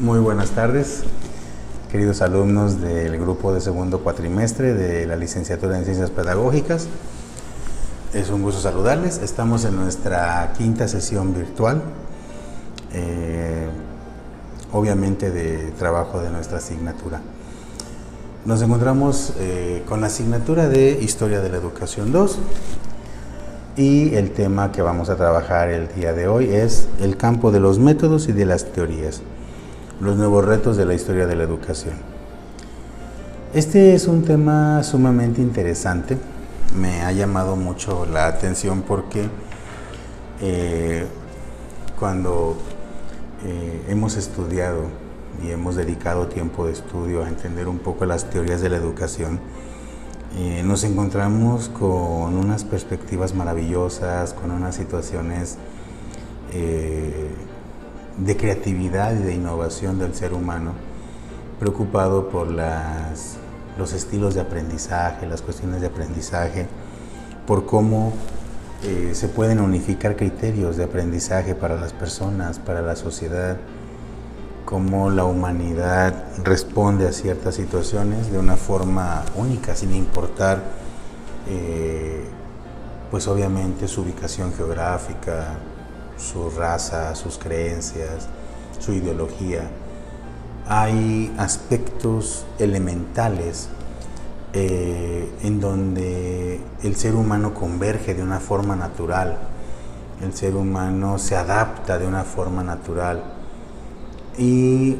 Muy buenas tardes, queridos alumnos del grupo de segundo cuatrimestre de la licenciatura en Ciencias Pedagógicas. Es un gusto saludarles. Estamos en nuestra quinta sesión virtual, obviamente de trabajo de nuestra asignatura. Nos encontramos con la asignatura de Historia de la Educación 2 y el tema que vamos a trabajar el día de hoy es el campo de los métodos y de las teorías, los nuevos retos de la historia de la educación. Este es un tema sumamente interesante, me ha llamado mucho la atención porque cuando hemos estudiado y hemos dedicado tiempo de estudio a entender un poco las teorías de la educación, nos encontramos con unas perspectivas maravillosas, con unas situaciones de creatividad y de innovación del ser humano, preocupado por los estilos de aprendizaje, las cuestiones de aprendizaje, por cómo se pueden unificar criterios de aprendizaje para las personas, para la sociedad, cómo la humanidad responde a ciertas situaciones de una forma única, sin importar, pues obviamente su ubicación geográfica, su raza, sus creencias, su ideología. Hay aspectos elementales en donde el ser humano converge de una forma natural, el ser humano se adapta de una forma natural y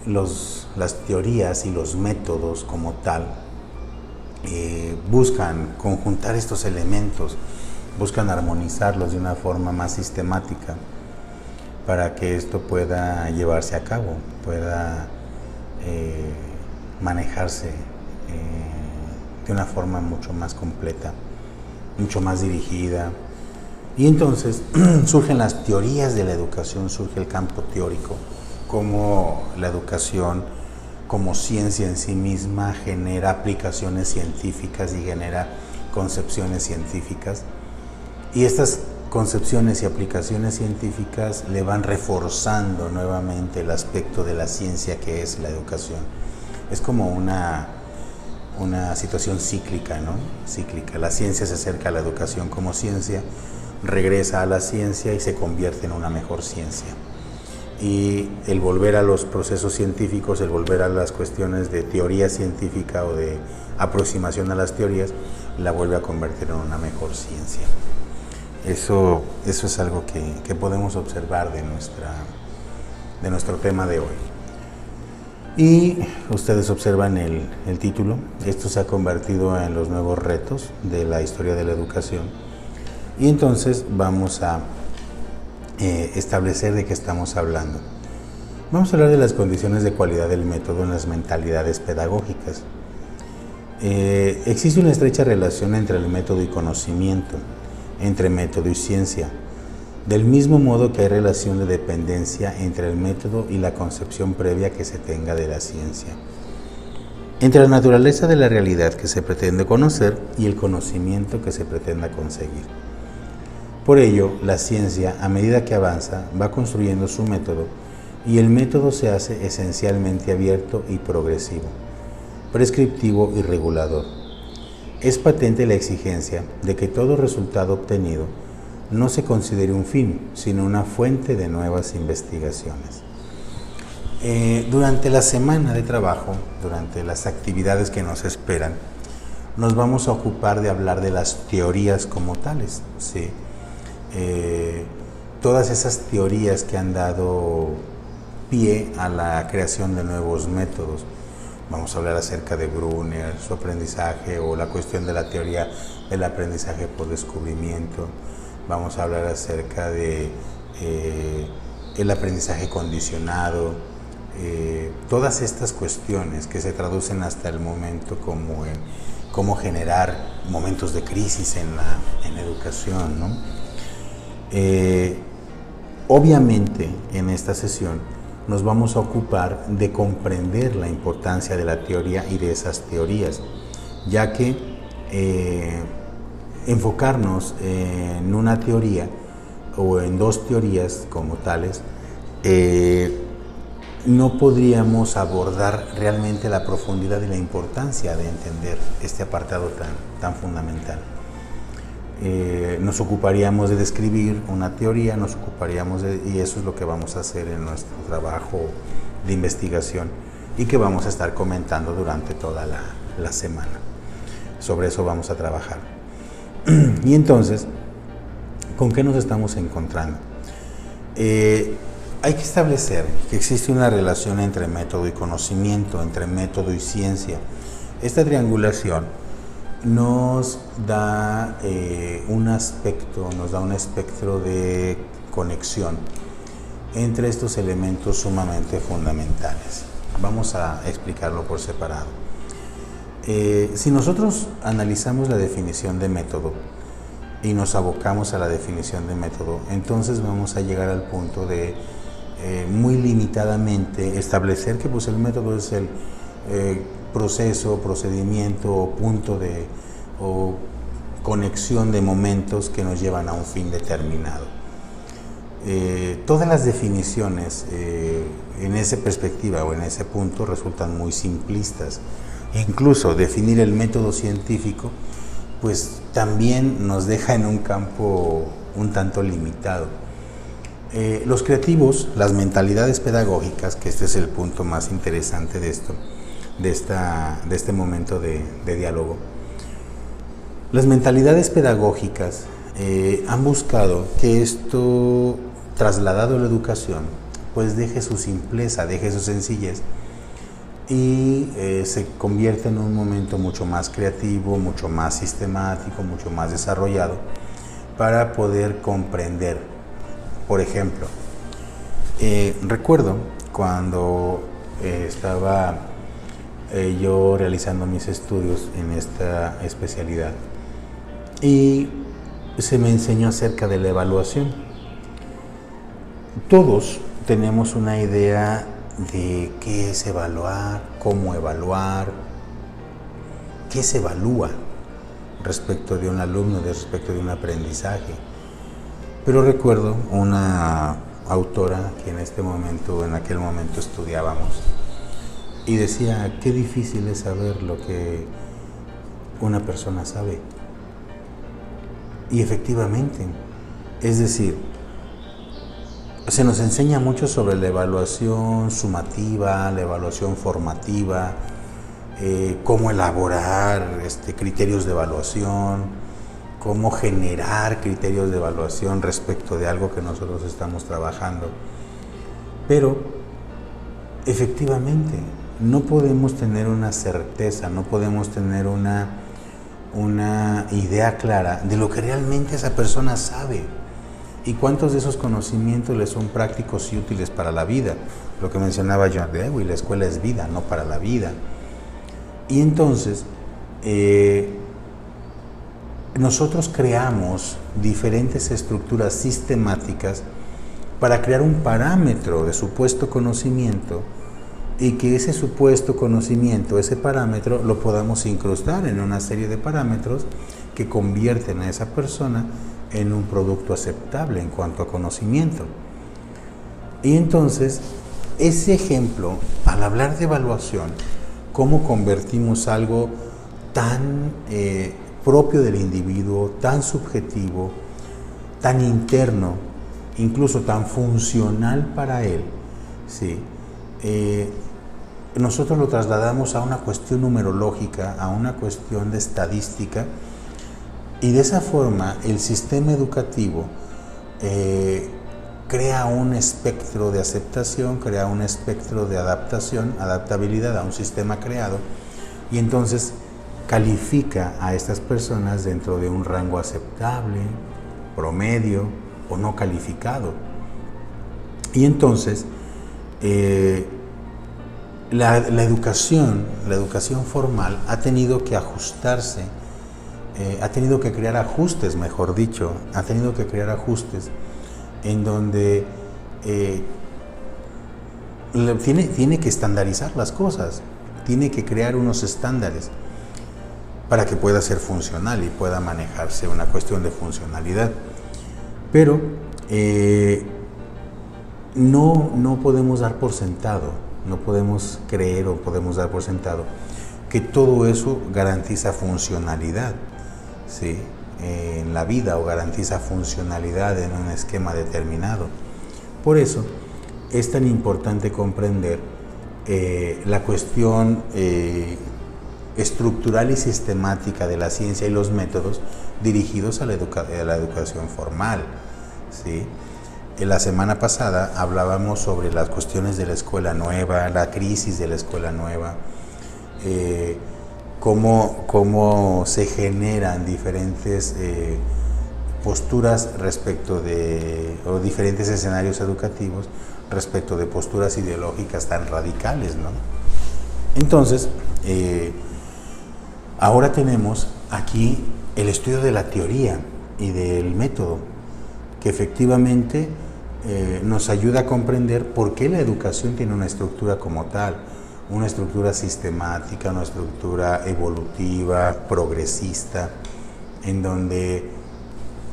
las teorías y los métodos como tal buscan conjuntar estos elementos, buscan armonizarlos de una forma más sistemática para que esto pueda llevarse a cabo, pueda manejarse de una forma mucho más completa, mucho más dirigida. Y entonces surgen las teorías de la educación, surge el campo teórico, cómo la educación como ciencia en sí misma genera aplicaciones científicas y genera concepciones científicas. Y estas concepciones y aplicaciones científicas le van reforzando nuevamente el aspecto de la ciencia que es la educación. Es como una situación cíclica, ¿no? Cíclica. La ciencia se acerca a la educación como ciencia, regresa a la ciencia y se convierte en una mejor ciencia. Y el volver a los procesos científicos, el volver a las cuestiones de teoría científica o de aproximación a las teorías, la vuelve a convertir en una mejor ciencia. Eso es algo que podemos observar de nuestro tema de hoy. Y ustedes observan el título. Esto se ha convertido en los nuevos retos de la historia de la educación. Y entonces vamos a establecer de qué estamos hablando. Vamos a hablar de las condiciones de cualidad del método en las mentalidades pedagógicas. Existe una estrecha relación entre el método y conocimiento, entre método y ciencia, del mismo modo que hay relación de dependencia entre el método y la concepción previa que se tenga de la ciencia, entre la naturaleza de la realidad que se pretende conocer y el conocimiento que se pretenda conseguir. Por ello, la ciencia, a medida que avanza, va construyendo su método y el método se hace esencialmente abierto y progresivo, prescriptivo y regulador. Es patente la exigencia de que todo resultado obtenido no se considere un fin, sino una fuente de nuevas investigaciones. Durante la semana de trabajo, durante las actividades que nos esperan, nos vamos a ocupar de hablar de las teorías como tales, ¿sí? Todas esas teorías que han dado pie a la creación de nuevos métodos. Vamos a hablar acerca de Brunner, su aprendizaje o la cuestión de la teoría del aprendizaje por descubrimiento. Vamos a hablar acerca de el aprendizaje condicionado. Todas estas cuestiones que se traducen hasta el momento como en cómo generar momentos de crisis en la educación, ¿no? Obviamente en esta sesión nos vamos a ocupar de comprender la importancia de la teoría y de esas teorías, ya que enfocarnos en una teoría o en dos teorías como tales no podríamos abordar realmente la profundidad y la importancia de entender este apartado tan fundamental. Nos ocuparíamos de describir una teoría, y eso es lo que vamos a hacer en nuestro trabajo de investigación y que vamos a estar comentando durante toda la semana. Sobre eso vamos a trabajar. Y entonces, ¿con qué nos estamos encontrando? Hay que establecer que existe una relación entre método y conocimiento, entre método y ciencia. Esta triangulación nos da un espectro de conexión entre estos elementos sumamente fundamentales. Vamos a explicarlo por separado. Si nosotros analizamos la definición de método y nos abocamos a la definición de método, entonces vamos a llegar al punto de muy limitadamente establecer que pues el método es el proceso, procedimiento o punto o conexión de momentos que nos llevan a un fin determinado. Todas las definiciones en esa perspectiva o en ese punto resultan muy simplistas. Incluso definir el método científico pues también nos deja en un campo un tanto limitado. Los creativos, las mentalidades pedagógicas, que este es el punto más interesante de este momento de diálogo, las mentalidades pedagógicas han buscado que esto, trasladado a la educación, pues deje su simpleza, deje su sencillez y se convierte en un momento mucho más creativo, mucho más sistemático, mucho más desarrollado para poder comprender. Por ejemplo, recuerdo cuando estaba yo realizando mis estudios en esta especialidad y se me enseñó acerca de la evaluación. Todos tenemos una idea de qué es evaluar, cómo evaluar, qué se evalúa respecto de un alumno, respecto de un aprendizaje. Pero recuerdo una autora que en aquel momento estudiábamos y decía, qué difícil es saber lo que una persona sabe. Y efectivamente, es decir, se nos enseña mucho sobre la evaluación sumativa, la evaluación formativa, cómo elaborar criterios de evaluación, cómo generar criterios de evaluación respecto de algo que nosotros estamos trabajando. Pero, efectivamente, no podemos tener una certeza, no podemos tener una idea clara de lo que realmente esa persona sabe y cuántos de esos conocimientos le son prácticos y útiles para la vida. Lo que mencionaba John Dewey, la escuela es vida, no para la vida. Y entonces, nosotros creamos diferentes estructuras sistemáticas para crear un parámetro de supuesto conocimiento y que ese supuesto conocimiento, ese parámetro, lo podamos incrustar en una serie de parámetros que convierten a esa persona en un producto aceptable en cuanto a conocimiento. Y entonces, ese ejemplo, al hablar de evaluación, cómo convertimos algo tan propio del individuo, tan subjetivo, tan interno, incluso tan funcional para él, ¿sí? Nosotros lo trasladamos a una cuestión numerológica, a una cuestión de estadística, y de esa forma el sistema educativo crea un espectro de aceptación, crea un espectro de adaptabilidad a un sistema creado, y entonces califica a estas personas dentro de un rango aceptable, promedio o no calificado. Y entonces la educación formal ha tenido que ajustarse, ha tenido que crear ajustes, mejor dicho, en donde tiene que estandarizar las cosas, tiene que crear unos estándares para que pueda ser funcional y pueda manejarse una cuestión de funcionalidad. Pero no podemos dar por sentado No podemos creer o podemos dar por sentado que todo eso garantiza funcionalidad, ¿sí?, en la vida, o garantiza funcionalidad en un esquema determinado. Por eso es tan importante comprender la cuestión estructural y sistemática de la ciencia y los métodos dirigidos a la educación formal, ¿sí? En la semana pasada hablábamos sobre las cuestiones de la escuela nueva, la crisis de la escuela nueva, cómo se generan diferentes posturas respecto de, o diferentes escenarios educativos respecto de posturas ideológicas tan radicales, ¿no? Entonces, ahora tenemos aquí el estudio de la teoría y del método, que efectivamente nos ayuda a comprender por qué la educación tiene una estructura como tal, una estructura sistemática, una estructura evolutiva, progresista, en donde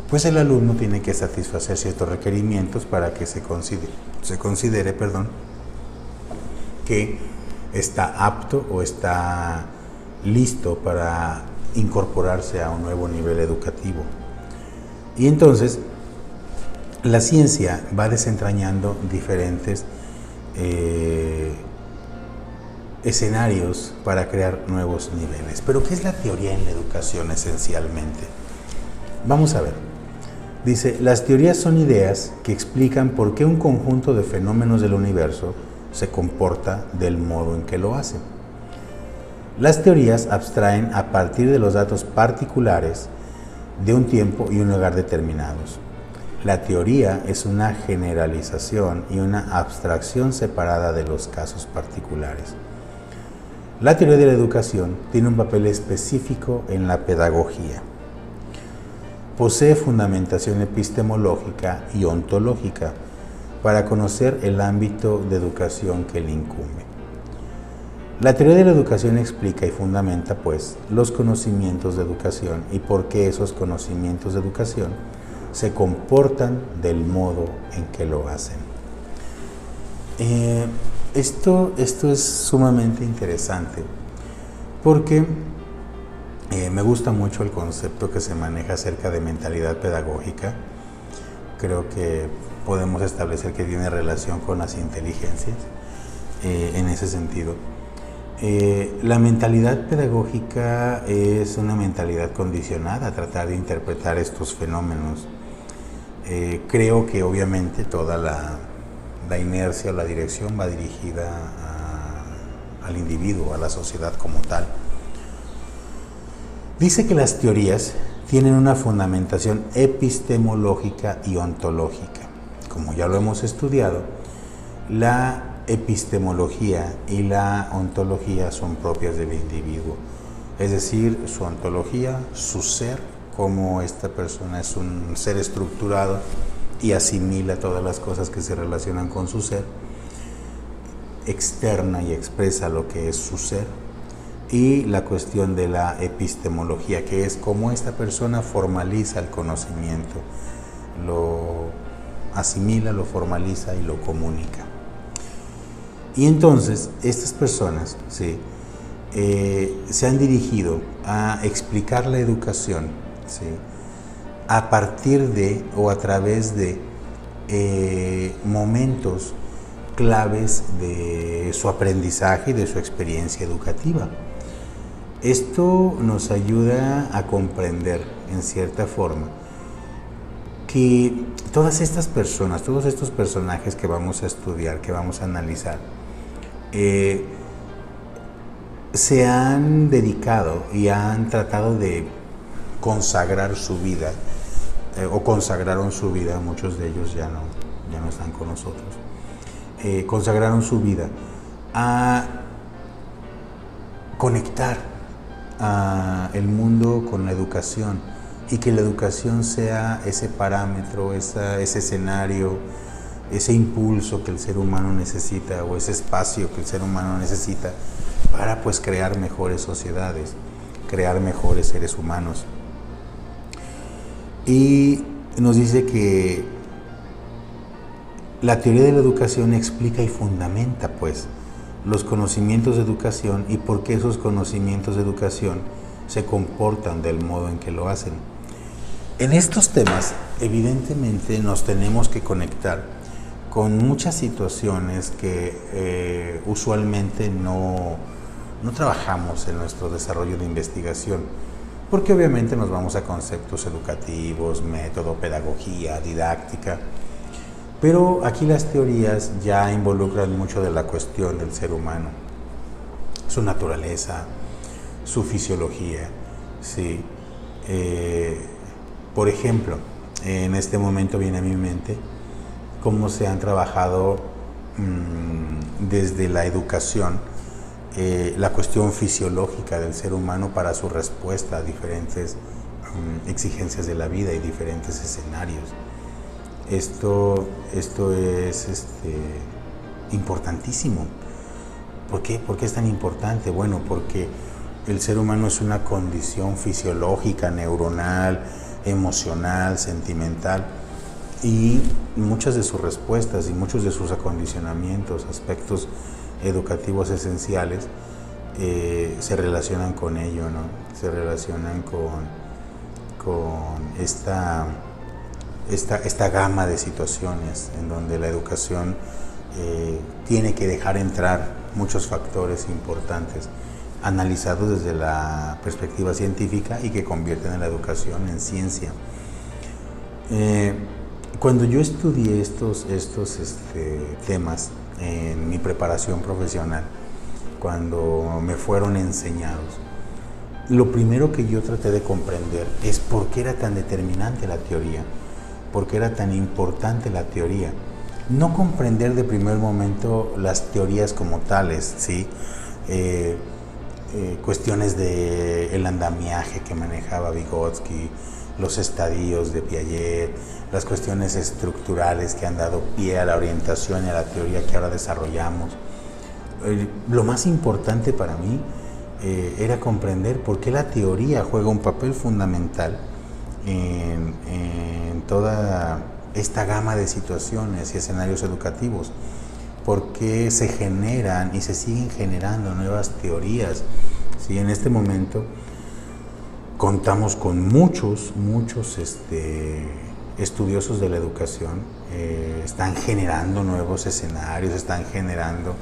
pues el alumno tiene que satisfacer ciertos requerimientos para que se considere que está apto o está listo para incorporarse a un nuevo nivel educativo. Y entonces la ciencia va desentrañando diferentes escenarios para crear nuevos niveles. Pero ¿qué es la teoría en la educación esencialmente? Vamos a ver. Dice, las teorías son ideas que explican por qué un conjunto de fenómenos del universo se comporta del modo en que lo hace. Las teorías abstraen a partir de los datos particulares de un tiempo y un lugar determinados. La teoría es una generalización y una abstracción separada de los casos particulares. La teoría de la educación tiene un papel específico en la pedagogía. Posee fundamentación epistemológica y ontológica para conocer el ámbito de educación que le incumbe. La teoría de la educación explica y fundamenta, pues, los conocimientos de educación y por qué esos conocimientos de educación se comportan del modo en que lo hacen. Esto es sumamente interesante porque me gusta mucho el concepto que se maneja acerca de mentalidad pedagógica. Creo que podemos establecer que tiene relación con las inteligencias en ese sentido. La mentalidad pedagógica es una mentalidad condicionada a tratar de interpretar estos fenómenos. Creo que obviamente toda la inercia o la dirección va dirigida al individuo, a la sociedad como tal. Dice que las teorías tienen una fundamentación epistemológica y ontológica. Como ya lo hemos estudiado, la epistemología y la ontología son propias del individuo, es decir, su ontología, su ser, como esta persona es un ser estructurado y asimila todas las cosas que se relacionan con su ser, externa y expresa lo que es su ser, y la cuestión de la epistemología, que es cómo esta persona formaliza el conocimiento, lo asimila, lo formaliza y lo comunica. Y entonces estas personas se han dirigido a explicar la educación, ¿sí?, a partir de o a través de momentos claves de su aprendizaje y de su experiencia educativa. Esto nos ayuda a comprender, en cierta forma, que todas estas personas, todos estos personajes que vamos a estudiar, que vamos a analizar, se han dedicado y han tratado de consagrar su vida, o consagraron su vida, muchos de ellos ya no están con nosotros, consagraron su vida a conectar el mundo con la educación, y que la educación sea ese parámetro, ese escenario, ese impulso que el ser humano necesita, o ese espacio que el ser humano necesita para pues crear mejores sociedades, crear mejores seres humanos. Y nos dice que la teoría de la educación explica y fundamenta pues los conocimientos de educación y por qué esos conocimientos de educación se comportan del modo en que lo hacen. En estos temas, evidentemente, nos tenemos que conectar con muchas situaciones que usualmente no trabajamos en nuestro desarrollo de investigación, porque obviamente nos vamos a conceptos educativos, método, pedagogía, didáctica, pero aquí las teorías ya involucran mucho de la cuestión del ser humano, su naturaleza, su fisiología, ¿sí? Por ejemplo, en este momento viene a mi mente cómo se han trabajado desde la educación la cuestión fisiológica del ser humano para su respuesta a diferentes exigencias de la vida y diferentes escenarios. Esto es importantísimo. ¿Por qué? ¿Por qué es tan importante? Bueno, porque el ser humano es una condición fisiológica, neuronal, emocional, sentimental, y muchas de sus respuestas y muchos de sus acondicionamientos, aspectos educativos esenciales, se relacionan con ello, ¿no? Se relacionan con esta gama de situaciones en donde la educación tiene que dejar entrar muchos factores importantes analizados desde la perspectiva científica y que convierten a la educación en ciencia. Cuando yo estudié estos temas en mi preparación profesional, cuando me fueron enseñados, lo primero que yo traté de comprender es por qué era tan determinante la teoría, por qué era tan importante la teoría. No comprender de primer momento las teorías como tales, ¿sí? Cuestiones del andamiaje que manejaba Vygotsky, los estadios de Piaget, las cuestiones estructurales que han dado pie a la orientación y a la teoría que ahora desarrollamos. Lo más importante para mí era comprender por qué la teoría juega un papel fundamental en toda esta gama de situaciones y escenarios educativos, por qué se generan y se siguen generando nuevas teorías. ¿Sí? En este momento contamos con muchos estudiosos de la educación, están generando nuevos escenarios, están generando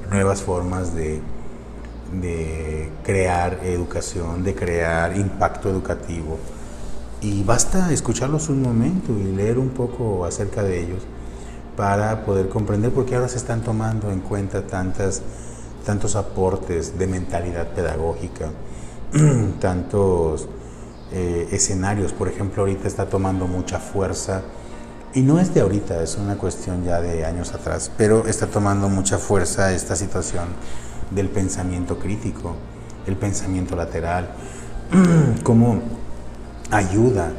nuevas formas de crear educación, de crear impacto educativo, y basta escucharlos un momento y leer un poco acerca de ellos para poder comprender por qué ahora se están tomando en cuenta tantos aportes de mentalidad pedagógica, tantos escenarios. Por ejemplo, ahorita está tomando mucha fuerza, y no es de ahorita, es una cuestión ya de años atrás, pero está tomando mucha fuerza esta situación del pensamiento crítico, el pensamiento lateral, cómo ayuda.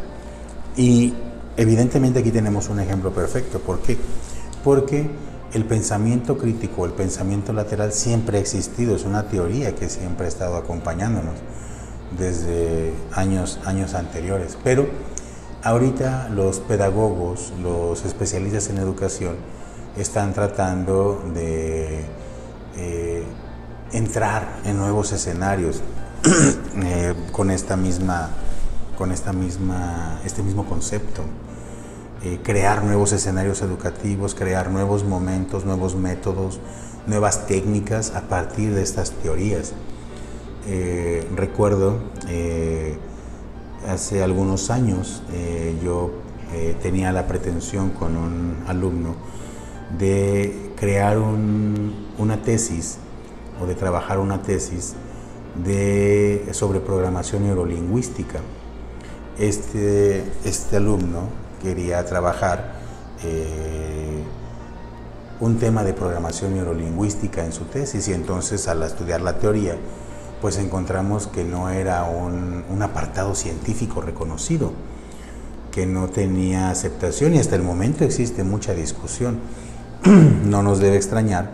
Y evidentemente aquí tenemos un ejemplo perfecto. ¿Por qué? Porque el pensamiento crítico, el pensamiento lateral siempre ha existido, es una teoría que siempre ha estado acompañándonos desde años anteriores, pero ahorita los pedagogos, los especialistas en educación, están tratando de entrar en nuevos escenarios con este mismo concepto, crear nuevos escenarios educativos, crear nuevos momentos, nuevos métodos, nuevas técnicas a partir de estas teorías. Recuerdo hace algunos años yo tenía la pretensión con un alumno de crear una tesis, o de trabajar una tesis sobre programación neurolingüística. Este alumno quería trabajar un tema de programación neurolingüística en su tesis, y entonces al estudiar la teoría pues encontramos que no era un apartado científico reconocido, que no tenía aceptación, y hasta el momento existe mucha discusión. No nos debe extrañar,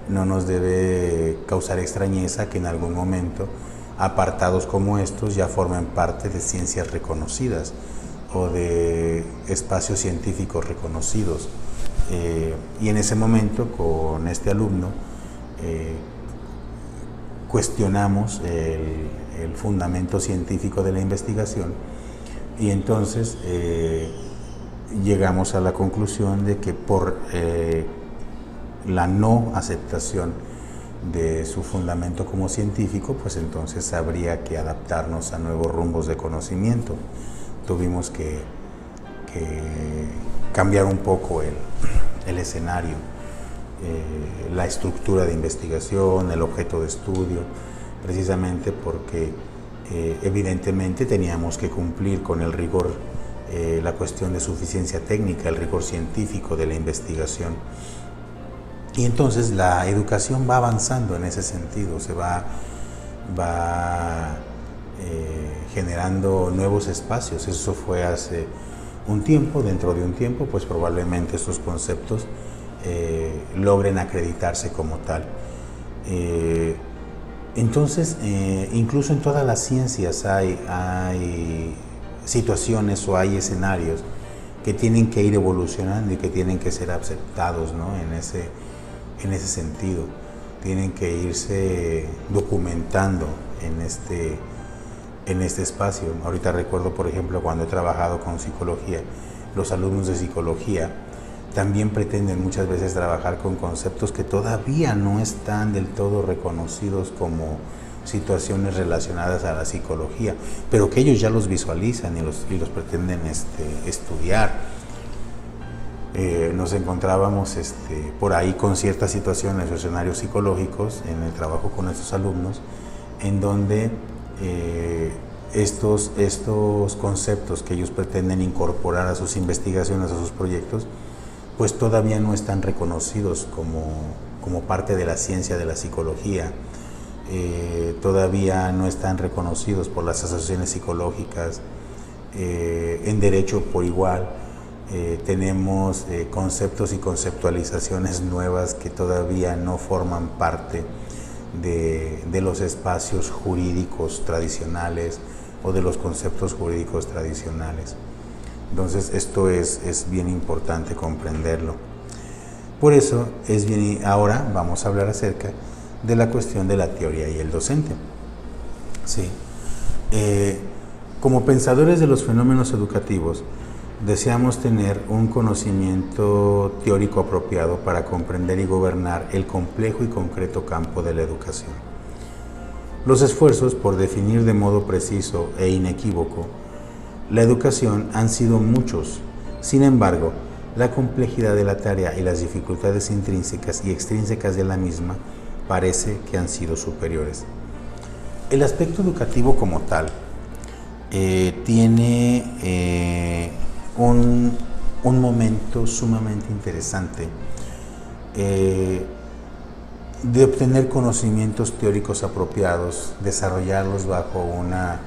no nos debe causar extrañeza que en algún momento apartados como estos ya formen parte de ciencias reconocidas o de espacios científicos reconocidos. Y en ese momento, con este alumno, cuestionamos el fundamento científico de la investigación y entonces llegamos a la conclusión de que por la no aceptación de su fundamento como científico, pues entonces habría que adaptarnos a nuevos rumbos de conocimiento. Tuvimos que cambiar un poco el escenario, la estructura de investigación, el objeto de estudio, precisamente porque evidentemente teníamos que cumplir con el rigor, la cuestión de suficiencia técnica, el rigor científico de la investigación. Y entonces la educación va avanzando en ese sentido, se va generando nuevos espacios. Eso fue hace un tiempo. Dentro de un tiempo, pues probablemente estos conceptos logren acreditarse como tal. Entonces, incluso en todas las ciencias hay situaciones o hay escenarios que tienen que ir evolucionando y que tienen que ser aceptados, ¿no? En ese sentido, tienen que irse documentando en este espacio. Ahorita recuerdo, por ejemplo, cuando he trabajado con psicología, los alumnos de psicología también pretenden muchas veces trabajar con conceptos que todavía no están del todo reconocidos como situaciones relacionadas a la psicología, pero que ellos ya los visualizan y los pretenden estudiar. Nos encontrábamos por ahí con ciertas situaciones o escenarios psicológicos en el trabajo con nuestros alumnos, en donde estos conceptos que ellos pretenden incorporar a sus investigaciones, a sus proyectos, pues todavía no están reconocidos como parte de la ciencia de la psicología. Todavía no están reconocidos por las asociaciones psicológicas. En derecho por igual. Tenemos conceptos y conceptualizaciones nuevas que todavía no forman parte de los espacios jurídicos tradicionales o de los conceptos jurídicos tradicionales. Entonces esto es bien importante comprenderlo. Por eso ahora vamos a hablar acerca de la cuestión de la teoría y el docente. Sí. Como pensadores de los fenómenos educativos, deseamos tener un conocimiento teórico apropiado para comprender y gobernar el complejo y concreto campo de la educación. Los esfuerzos por definir de modo preciso e inequívoco la educación han sido muchos. Sin embargo, la complejidad de la tarea y las dificultades intrínsecas y extrínsecas de la misma parece que han sido superiores. El aspecto educativo como tal tiene un momento sumamente interesante de obtener conocimientos teóricos apropiados, desarrollarlos bajo una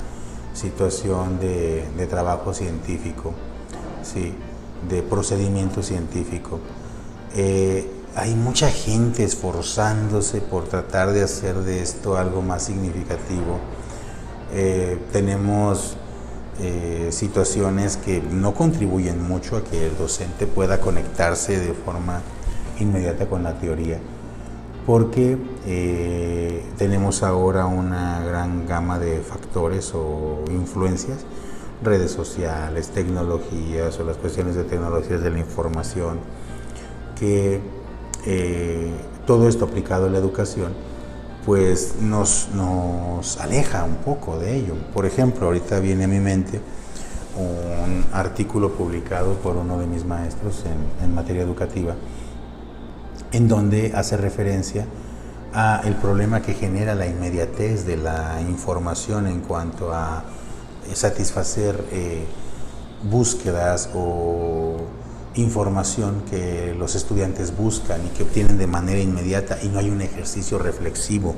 situación de trabajo científico, ¿sí? De procedimiento científico. Hay mucha gente esforzándose por tratar de hacer de esto algo más significativo. Tenemos situaciones que no contribuyen mucho a que el docente pueda conectarse de forma inmediata con la teoría, porque tenemos ahora una gran gama de factores o influencias, redes sociales, tecnologías o las cuestiones de tecnologías de la información, que todo esto aplicado a la educación pues nos aleja un poco de ello. Por ejemplo, ahorita viene a mi mente un artículo publicado por uno de mis maestros en materia educativa, en donde hace referencia a el problema que genera la inmediatez de la información en cuanto a satisfacer búsquedas o información que los estudiantes buscan y que obtienen de manera inmediata, y no hay un ejercicio reflexivo.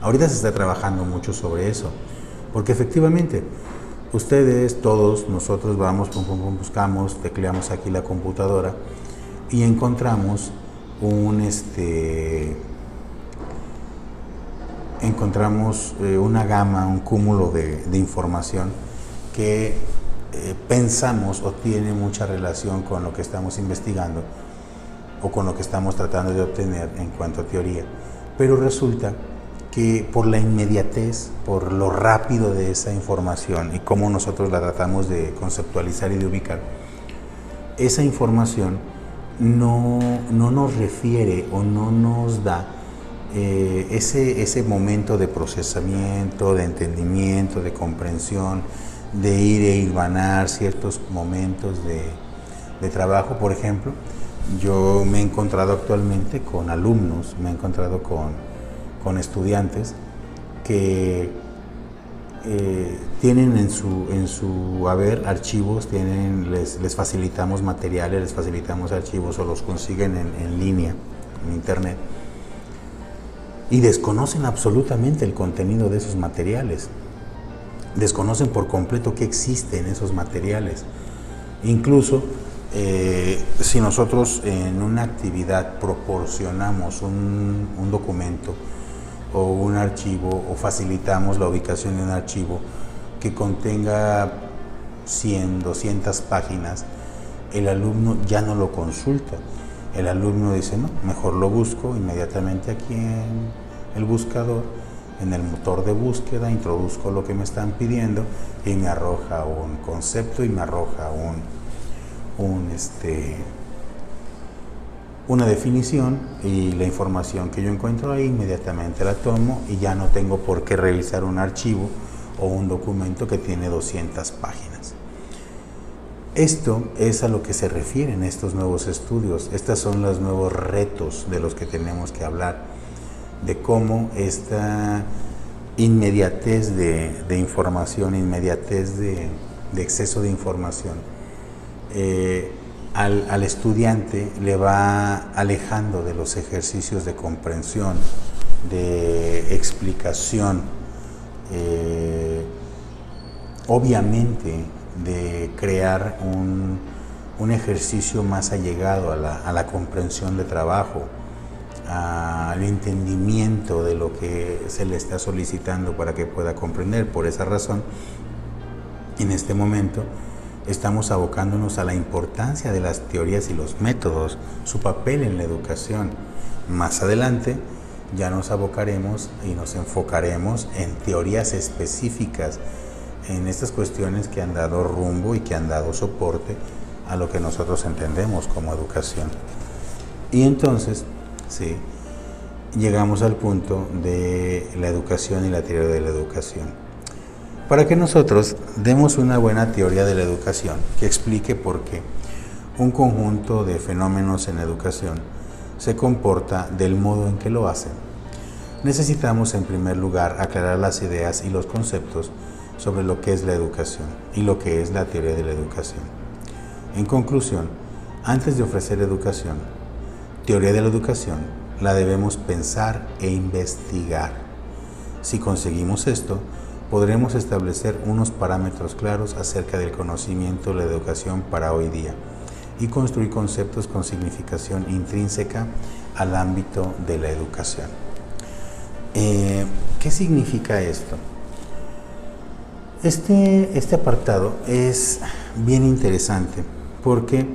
Ahorita se está trabajando mucho sobre eso, porque efectivamente ustedes, todos nosotros vamos, buscamos, tecleamos aquí la computadora y encontramos una gama, un cúmulo de información que pensamos o tiene mucha relación con lo que estamos investigando o con lo que estamos tratando de obtener en cuanto a teoría, Pero resulta que por la inmediatez, por lo rápido de esa información y cómo nosotros la tratamos de conceptualizar y de ubicar, esa información no nos refiere o no nos da ese momento de procesamiento, de entendimiento, de comprensión, de ir e hilvanar ciertos momentos de trabajo. Por ejemplo, yo me he encontrado actualmente con alumnos, me he encontrado con estudiantes que tienen en su haber archivos, les facilitamos materiales, les facilitamos archivos o los consiguen en línea, en internet, y desconocen absolutamente el contenido de esos materiales, desconocen por completo qué existe en esos materiales. Incluso si nosotros en una actividad proporcionamos un documento o un archivo o facilitamos la ubicación de un archivo que contenga 100, 200 páginas, el alumno ya no lo consulta. El alumno dice, no, mejor lo busco inmediatamente aquí en el buscador, en el motor de búsqueda, introduzco lo que me están pidiendo y me arroja un concepto y me arroja una definición, y la información que yo encuentro ahí inmediatamente la tomo y ya no tengo por qué revisar un archivo o un documento que tiene 200 páginas. Esto es a lo que se refieren estos nuevos estudios. Estos son los nuevos retos de los que tenemos que hablar, de cómo esta inmediatez de información, inmediatez de exceso de información, al estudiante le va alejando de los ejercicios de comprensión, de explicación, obviamente de crear un ejercicio más allegado a la comprensión de trabajo, al entendimiento de lo que se le está solicitando para que pueda comprender. Por esa razón, en este momento estamos abocándonos a la importancia de las teorías y los métodos, su papel en la educación. Más adelante ya nos abocaremos y nos enfocaremos en teorías específicas, en estas cuestiones que han dado rumbo y que han dado soporte a lo que nosotros entendemos como educación. Y entonces, sí, llegamos al punto de la educación y la teoría de la educación. Para que nosotros demos una buena teoría de la educación que explique por qué un conjunto de fenómenos en educación se comporta del modo en que lo hacen, necesitamos en primer lugar aclarar las ideas y los conceptos sobre lo que es la educación y lo que es la teoría de la educación. En conclusión, antes de ofrecer educación, teoría de la educación, la debemos pensar e investigar. Si conseguimos esto, podremos establecer unos parámetros claros acerca del conocimiento de la educación para hoy día y construir conceptos con significación intrínseca al ámbito de la educación. ¿Qué significa esto? Este apartado es bien interesante porque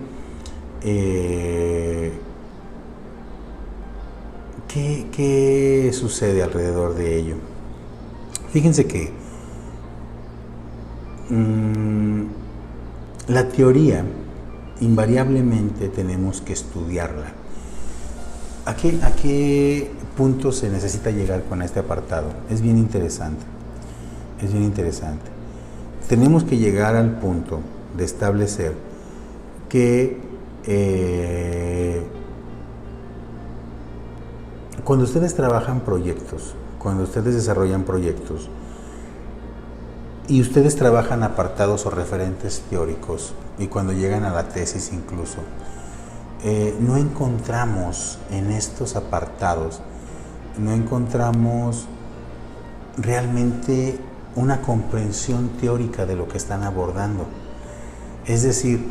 ¿qué sucede alrededor de ello? Fíjense que la teoría invariablemente tenemos que estudiarla. ¿A qué punto se necesita llegar con este apartado? Es bien interesante. Es bien interesante. Tenemos que llegar al punto de establecer que cuando ustedes trabajan proyectos, cuando ustedes desarrollan proyectos y ustedes trabajan apartados o referentes teóricos y cuando llegan a la tesis incluso, no encontramos en estos apartados, no encontramos realmente una comprensión teórica de lo que están abordando. Es decir,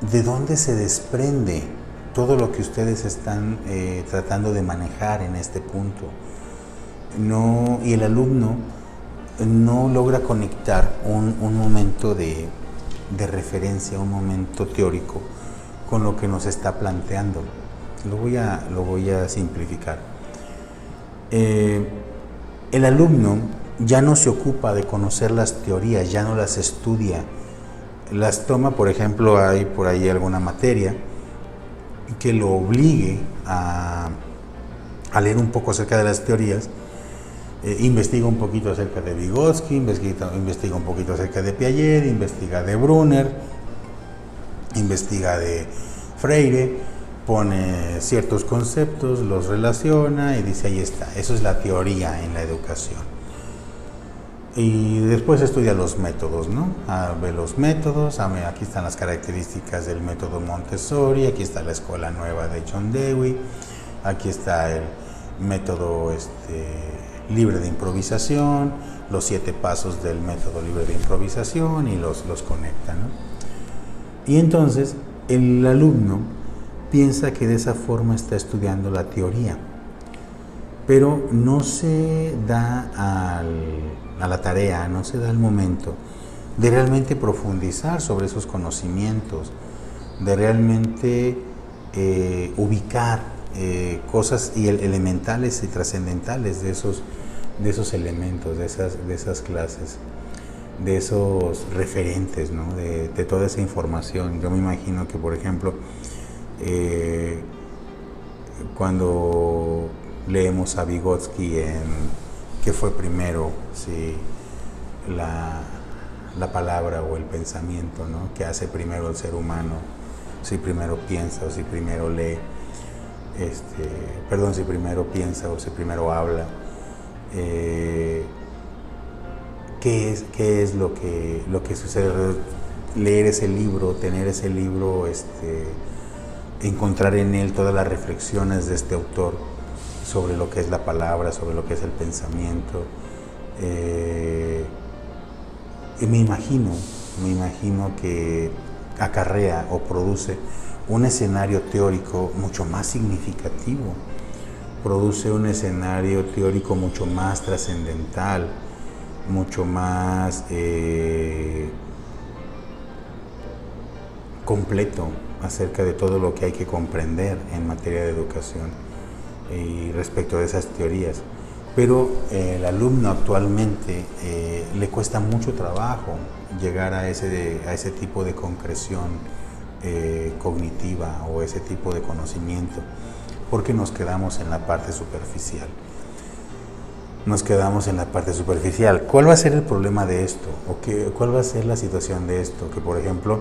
¿de dónde se desprende todo lo que ustedes están tratando de manejar en este punto? Y el alumno no logra conectar un momento de referencia, un momento teórico con lo que nos está planteando. Lo voy a simplificar. El alumno ya no se ocupa de conocer las teorías, ya no las estudia, las toma. Por ejemplo, hay por ahí alguna materia que lo obligue a leer un poco acerca de las teorías, investiga un poquito acerca de Vygotsky, investiga un poquito acerca de Piaget, investiga de Brunner, investiga de Freire, pone ciertos conceptos, los relaciona y dice: ahí está, eso es la teoría en la educación. Y después estudia los métodos, ¿no? Ve los métodos, aquí están las características del método Montessori, aquí está la escuela nueva de John Dewey, aquí está el método libre de improvisación, los 7 pasos del método libre de improvisación, y los conecta, ¿no? Y entonces el alumno piensa que de esa forma está estudiando la teoría, pero no se da a la tarea, no se da el momento de realmente profundizar sobre esos conocimientos, de realmente ubicar cosas elementales y trascendentales de esos elementos, de esas clases, de esos referentes, ¿no? de toda esa información. Yo me imagino que, por ejemplo, cuando leemos a Vygotsky ¿qué fue primero? Si la palabra o el pensamiento, ¿no? ¿Qué hace primero el ser humano? Si primero piensa o si primero lee, si primero piensa o si primero habla. ¿Qué es lo que sucede? Leer ese libro, tener ese libro, encontrar en él todas las reflexiones de este autor sobre lo que es la palabra, sobre lo que es el pensamiento. Y me imagino que acarrea o produce un escenario teórico mucho más significativo, produce un escenario teórico mucho más trascendental, mucho más completo acerca de todo lo que hay que comprender en materia de educación y respecto de esas teorías. Pero el alumno actualmente le cuesta mucho trabajo llegar a ese tipo de concreción cognitiva o ese tipo de conocimiento, porque nos quedamos en la parte superficial. ¿Cuál va a ser el problema de esto? ¿Cuál va a ser la situación de esto? Que, por ejemplo,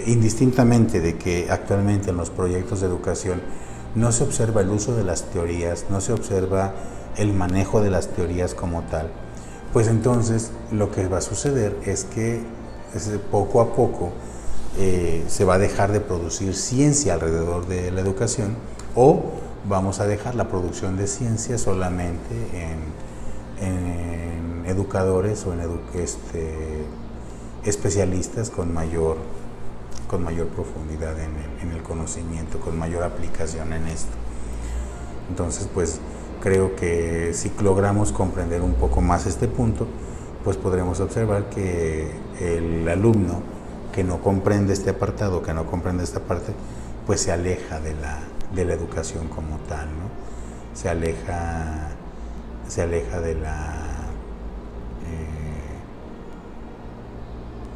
indistintamente de que actualmente en los proyectos de educación no se observa el uso de las teorías, no se observa el manejo de las teorías como tal, pues entonces lo que va a suceder es que poco a poco se va a dejar de producir ciencia alrededor de la educación, o vamos a dejar la producción de ciencia solamente en educadores o en especialistas con mayor profundidad en el conocimiento, con mayor aplicación en esto. Entonces, pues creo que si logramos comprender un poco más este punto, pues podremos observar que el alumno que no comprende este apartado, que no comprende esta parte, pues se aleja de la educación como tal, ¿no? Se aleja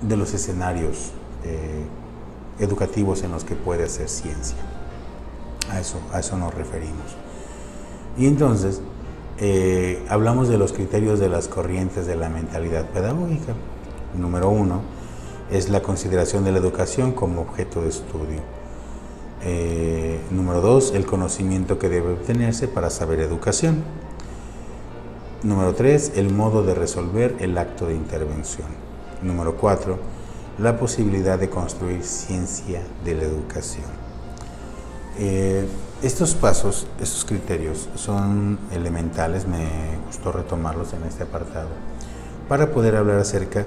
de los escenarios educativos en los que puede hacer ciencia. A eso nos referimos. Y entonces hablamos de los criterios de las corrientes de la mentalidad pedagógica. Número 1 es la consideración de la educación como objeto de estudio. Número 2, el conocimiento que debe obtenerse para saber educación. Número 3, el modo de resolver el acto de intervención. Número 4, la posibilidad de construir ciencia de la educación. Estos pasos, estos criterios son elementales, me gustó retomarlos en este apartado, para poder hablar acerca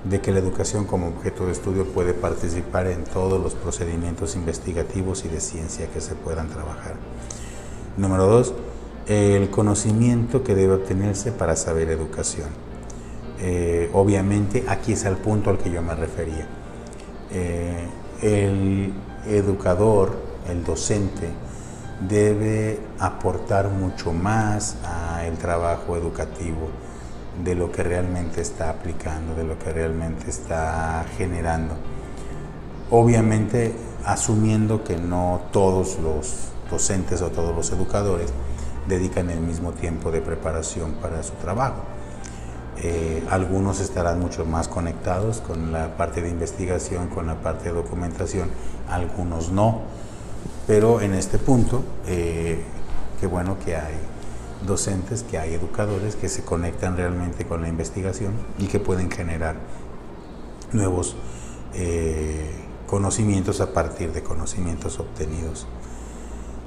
de que la educación como objeto de estudio puede participar en todos los procedimientos investigativos y de ciencia que se puedan trabajar. Número 2, el conocimiento que debe obtenerse para saber educación. Obviamente aquí es el punto al que yo me refería. El educador, el docente, debe aportar mucho más a el trabajo educativo, de lo que realmente está aplicando, de lo que realmente está generando. Obviamente asumiendo que no todos los docentes o todos los educadores dedican el mismo tiempo de preparación para su trabajo. Algunos estarán mucho más conectados con la parte de investigación, con la parte de documentación, algunos no. Pero en este punto, qué bueno que hay docentes, que hay educadores que se conectan realmente con la investigación y que pueden generar nuevos conocimientos a partir de conocimientos obtenidos.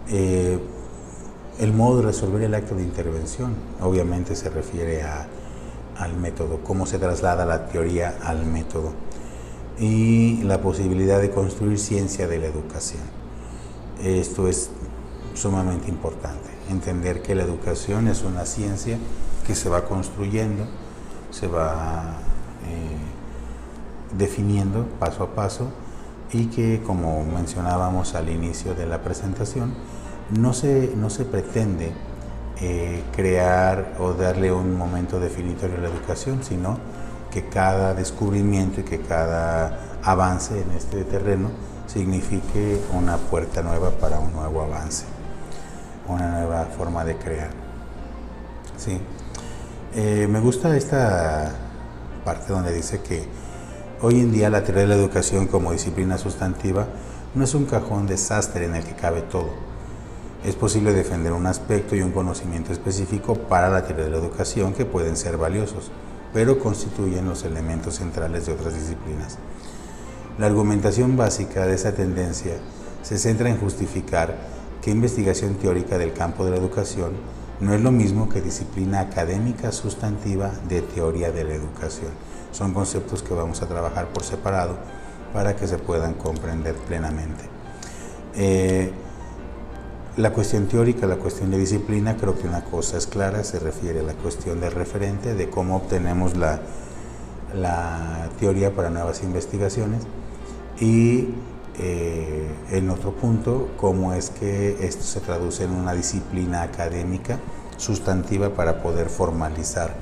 El modo de resolver el acto de intervención obviamente se refiere al método, cómo se traslada la teoría al método, y la posibilidad de construir ciencia de la educación. Esto es sumamente importante, entender que la educación es una ciencia que se va construyendo, se va definiendo paso a paso, y que, como mencionábamos al inicio de la presentación, no se pretende crear o darle un momento definitorio a la educación, sino que cada descubrimiento y que cada avance en este terreno signifique una puerta nueva para un nuevo avance, una nueva forma de crear. ¿Sí? Me gusta esta parte donde dice que hoy en día la teoría de la educación como disciplina sustantiva no es un cajón desastre en el que cabe todo. Es posible defender un aspecto y un conocimiento específico para la teoría de la educación que pueden ser valiosos, pero constituyen los elementos centrales de otras disciplinas. La argumentación básica de esa tendencia se centra en justificar que investigación teórica del campo de la educación no es lo mismo que disciplina académica sustantiva de teoría de la educación. Son conceptos que vamos a trabajar por separado para que se puedan comprender plenamente. La cuestión teórica, la cuestión de disciplina, creo que una cosa es clara, se refiere a la cuestión del referente, de cómo obtenemos la teoría para nuevas investigaciones, y en otro punto, cómo es que esto se traduce en una disciplina académica sustantiva para poder formalizar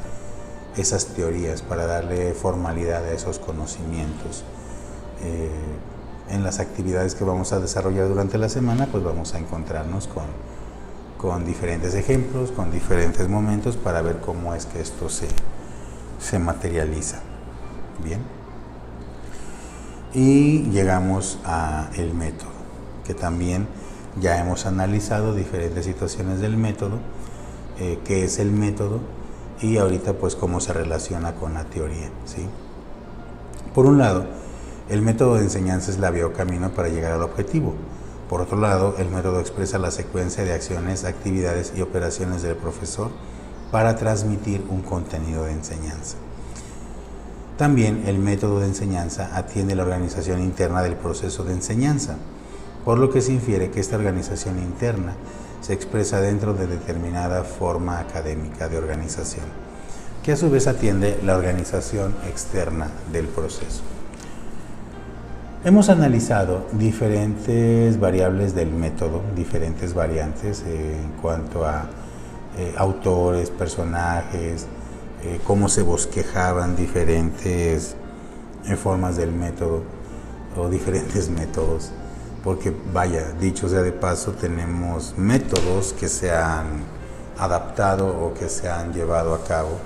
esas teorías, para darle formalidad a esos conocimientos. En las actividades que vamos a desarrollar durante la semana, pues vamos a encontrarnos con diferentes ejemplos, con diferentes momentos, para ver cómo es que esto se materializa. Bien. Y llegamos al método, que también ya hemos analizado diferentes situaciones del método, qué es el método, y ahorita pues cómo se relaciona con la teoría, ¿sí? Por un lado, el método de enseñanza es la vía o camino para llegar al objetivo. Por otro lado, el método expresa la secuencia de acciones, actividades y operaciones del profesor para transmitir un contenido de enseñanza. También el método de enseñanza atiende la organización interna del proceso de enseñanza, por lo que se infiere que esta organización interna se expresa dentro de determinada forma académica de organización, que a su vez atiende la organización externa del proceso. Hemos analizado diferentes variables del método, diferentes variantes en cuanto a autores, personajes, cómo se bosquejaban diferentes formas del método o diferentes métodos, porque vaya, dicho sea de paso, tenemos métodos que se han adaptado o que se han llevado a cabo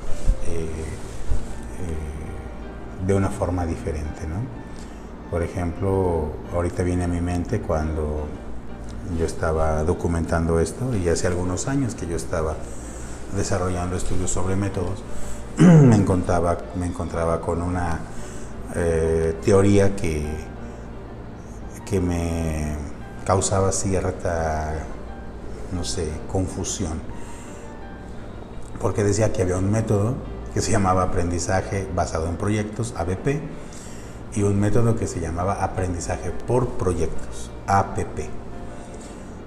de una forma diferente, ¿no? Por ejemplo, ahorita viene a mi mente cuando yo estaba documentando esto, y hace algunos años que yo estaba desarrollando estudios sobre métodos, me encontraba con una teoría que me causaba cierta, no sé, confusión, porque decía que había un método que se llamaba aprendizaje basado en proyectos, ABP, y un método que se llamaba aprendizaje por proyectos, APP.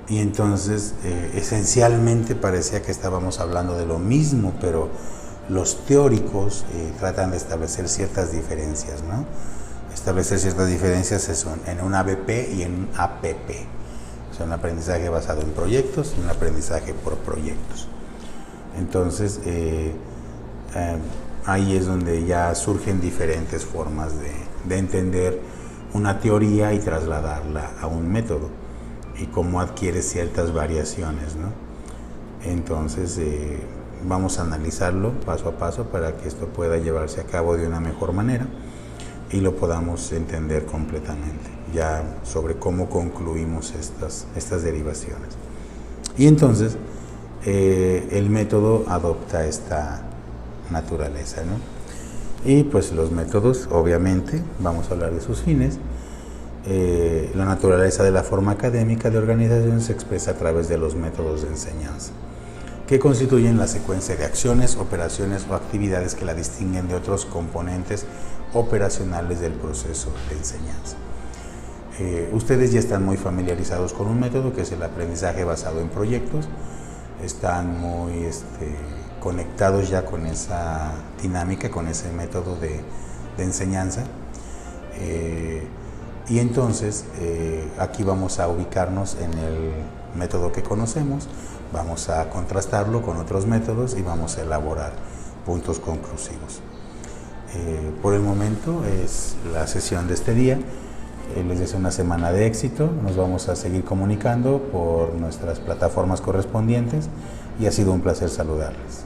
Y entonces esencialmente parecía que estábamos hablando de lo mismo, pero los teóricos tratan de establecer ciertas diferencias, ¿no? Establecer ciertas diferencias son en un ABP y en un APP. O sea, un aprendizaje basado en proyectos y un aprendizaje por proyectos. Entonces, ahí es donde ya surgen diferentes formas de entender una teoría y trasladarla a un método, y cómo adquiere ciertas variaciones, ¿no? Entonces, vamos a analizarlo paso a paso para que esto pueda llevarse a cabo de una mejor manera y lo podamos entender completamente, ya sobre cómo concluimos estas derivaciones. Y entonces, el método adopta esta naturaleza, ¿no? Y pues los métodos, obviamente, vamos a hablar de sus fines. La naturaleza de la forma académica de organización se expresa a través de los métodos de enseñanza, que constituyen la secuencia de acciones, operaciones o actividades que la distinguen de otros componentes operacionales del proceso de enseñanza. Ustedes ya están muy familiarizados con un método que es el aprendizaje basado en proyectos, están muy conectados ya con esa dinámica, con ese método de enseñanza. Y entonces aquí vamos a ubicarnos en el método que conocemos, vamos a contrastarlo con otros métodos y vamos a elaborar puntos conclusivos. Por el momento es la sesión de este día. Les deseo una semana de éxito. Nos vamos a seguir comunicando por nuestras plataformas correspondientes y ha sido un placer saludarles.